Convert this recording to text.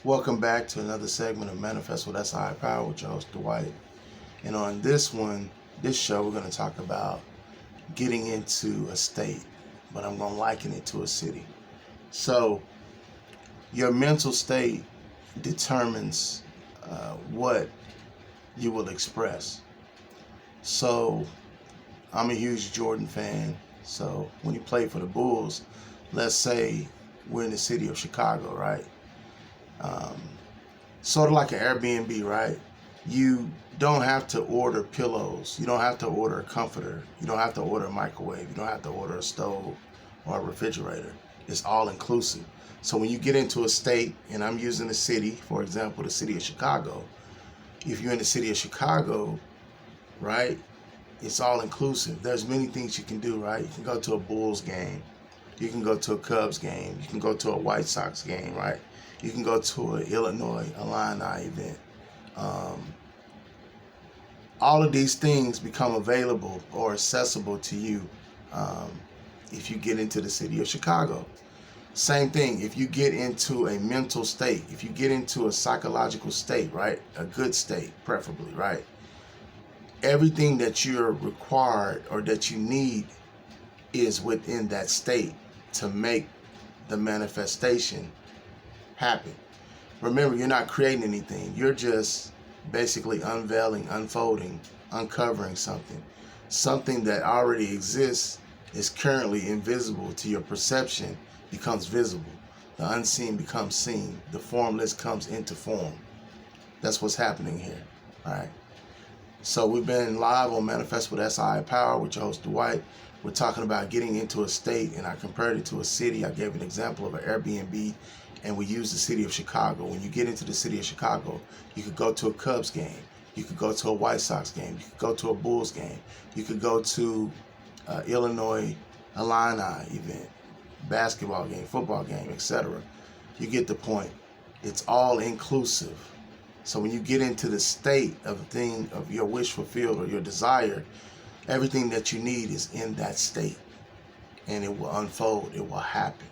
Welcome back to another segment of Manifest with SI Power with your host Dwight. And on this show, we're going to talk about getting into a state, but I'm going to liken it to a city. So, your mental state determines what you will express. So, I'm a huge Jordan fan. So, when he played for the Bulls, let's say we're in the city of Chicago, right? Sort of like an Airbnb, right? You don't have to order pillows. You don't have to order a comforter. You don't have to order a microwave. You don't have to order a stove or a refrigerator. It's all inclusive. So when you get into a state, and I'm using the city, for example, the city of Chicago. If you're in the city of Chicago, right, it's all inclusive. There's many things you can do, right? You can go to a Bulls game. You can go to a Cubs game. You can go to a White Sox game, right? You can go to an Illinois Illini event. All of these things become available or accessible to you if you get into the city of Chicago. Same thing, if you get into a mental state, if you get into a psychological state, right? A good state, preferably, right? Everything that you're required or that you need is within that state to make the manifestation happen. Remember, you're not creating anything. You're just basically unveiling, unfolding, uncovering something. Something that already exists is currently invisible to your perception becomes visible. The unseen becomes seen. The formless comes into form. That's what's happening here. All right. So we've been live on Manifest with SI Power with your host Dwight. We're talking about getting into a state, and I compared it to a city. I gave an example of an Airbnb, and we use the city of Chicago. When you get into the city of Chicago, you could go to a Cubs game. You could go to a White Sox game. You could go to a Bulls game. You could go to Illinois Illini event, basketball game, football game, etc. You get the point. It's all inclusive. So when you get into the state of thing of your wish fulfilled or your desire, everything that you need is in that state, and it will unfold. It will happen.